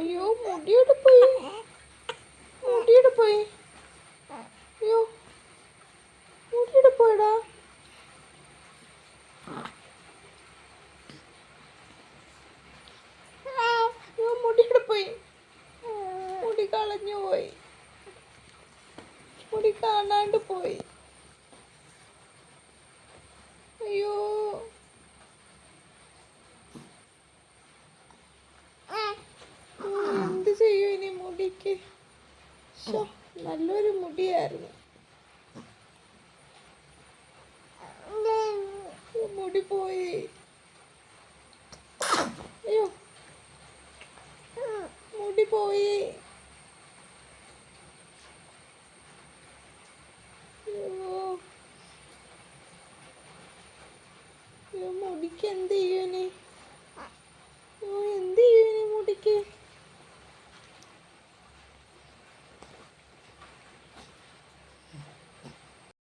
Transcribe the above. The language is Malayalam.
അയ്യോ മുടിയുടെ പോയി, മുടിയുടെ പോയി. അയ്യോ മുടിയുടെ പോയടാ. അയ്യോ മുടിയുടെ പോയി, മുടി കളഞ്ഞു പോയി, മുടി കാണാണ്ട് പോയി. അയ്യോ എന്ത് ചെയ്യും ഇനി മുടിക്ക്? നല്ലൊരു മുടിയായിരുന്നു. മുടി പോയി. അയ്യോ മുടി പോയി.